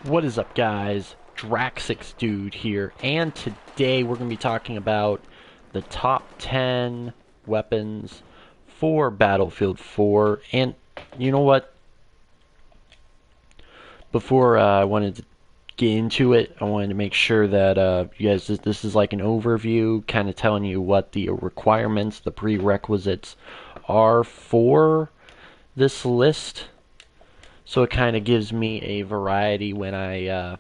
What is up, guys? Draxix dude here, and today we're going to be talking about the top 10 weapons for Battlefield 4. And you know what? Before I wanted to get into it, I wanted to make sure that you guys, this is like an overview, kind of telling you what the requirements, the prerequisites are for this list. So it kind of gives me a variety when I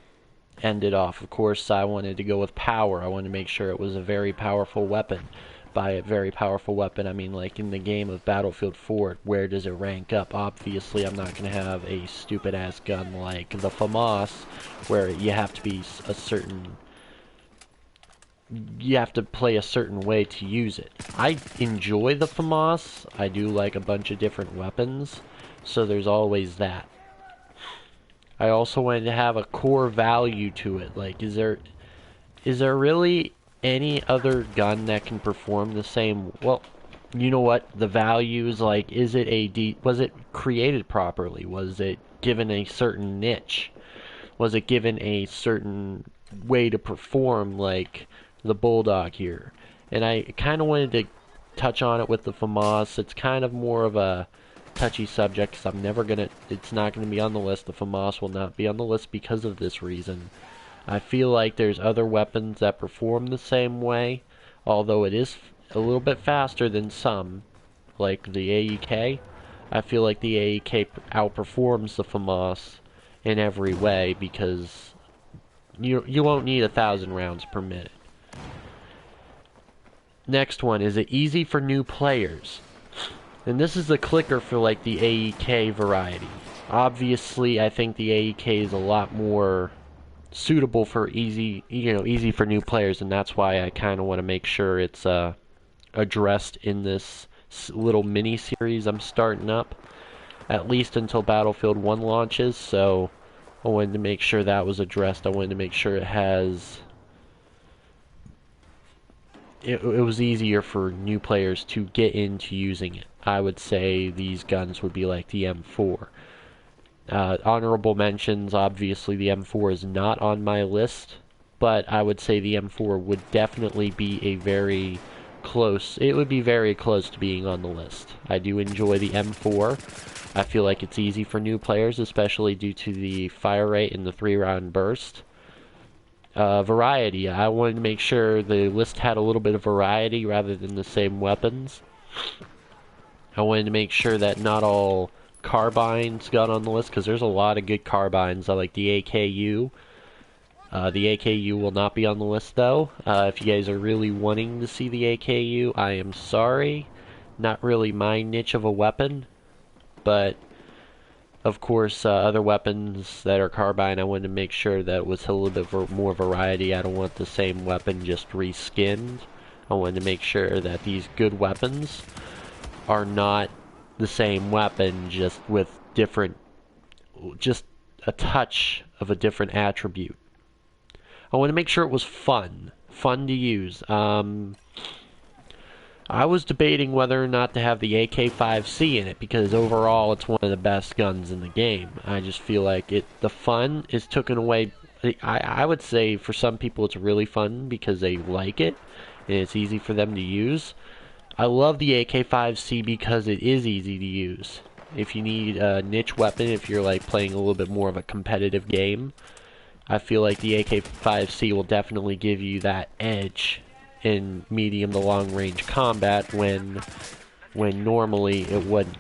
end it off. Of course, I wanted to go with power. I wanted to make sure it was a very powerful weapon. By a very powerful weapon, I mean like in the game of Battlefield 4, where does it rank up? Obviously, I'm not going to have a stupid-ass gun like the FAMAS, where you have to be a certain... You have to play a certain way to use it. I enjoy the FAMAS. I do like a bunch of different weapons, so there's always that. I also wanted to have a core value to it. Like, is there really any other gun that can perform the same? Well, you know what? The value is like, is it was it created properly? Was it given a certain niche? Was it given a certain way to perform, like the Bulldog here? And I kind of wanted to touch on it with the FAMAS. It's kind of more of a touchy subject because it's not gonna be on the list. The FAMAS will not be on the list because of this reason. I feel like there's other weapons that perform the same way, although it is a little bit faster than some, like the AEK. I feel like the AEK outperforms the FAMAS in every way because you won't need 1,000 rounds per minute. Next one, is it easy for new players? And this is the clicker for like the AEK variety. Obviously, I think the AEK is a lot more suitable for easy for new players, and that's why I kind of want to make sure it's addressed in this little mini series I'm starting up, at least until Battlefield 1 launches. So I wanted to make sure that was addressed. I wanted to make sure it was easier for new players to get into using it. I would say these guns would be like the M4. Honorable mentions, obviously the M4 is not on my list, but I would say the M4 would definitely be it would be very close to being on the list. I do enjoy the M4. I feel like it's easy for new players, especially due to the fire rate and the 3-round burst. Variety. I wanted to make sure the list had a little bit of variety rather than the same weapons. I wanted to make sure that not all carbines got on the list, because there's a lot of good carbines. I like the AKU. The AKU will not be on the list, though. If you guys are really wanting to see the AKU, I am sorry. Not really my niche of a weapon, but of course, other weapons that are carbine, I wanted to make sure that it was a little bit more variety. I don't want the same weapon just reskinned. I wanted to make sure that these good weapons are not the same weapon, just with just a touch of a different attribute. I want to make sure it was fun to use. I was debating whether or not to have the AK-5C in it, because overall it's one of the best guns in the game. I just feel like the fun is taken away. I would say for some people it's really fun because they like it and it's easy for them to use. I love the AK-5C because it is easy to use. If you need a niche weapon, if you're like playing a little bit more of a competitive game, I feel like the AK-5C will definitely give you that edge in medium to long range combat when normally it wouldn't.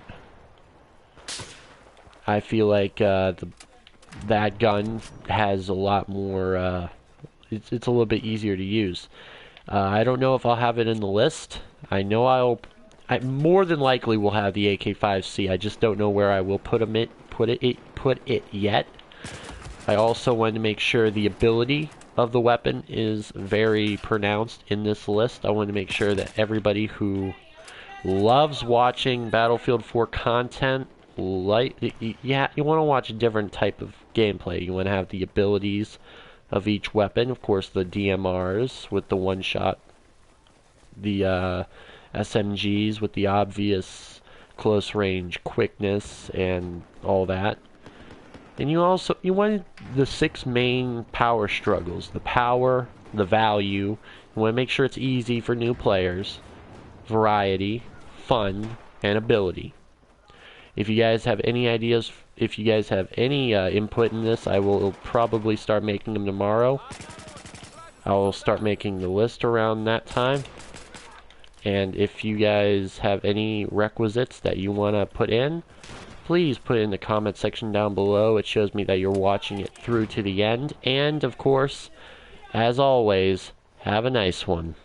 I feel like that gun has a lot more. It's a little bit easier to use. I don't know if I'll have it in the list. I know I more than likely will have the AK-5C. I just don't know where I will put it yet. I also wanted to make sure the ability of the weapon is very pronounced in this list. I want to make sure that everybody who loves watching Battlefield 4 content, you want to watch a different type of gameplay. You want to have the abilities of each weapon. Of course, the DMRs with the one-shot, the SMGs with the obvious close-range quickness and all that. And you want the 6 main power struggles: the power, the value. You want to make sure it's easy for new players, variety, fun, and ability. If you guys have any ideas, if you guys have any input in this, I will probably start making them tomorrow. I will start making the list around that time. And if you guys have any requisites that you want to put in, please put it in the comment section down below. It shows me that you're watching it through to the end. And, of course, as always, have a nice one.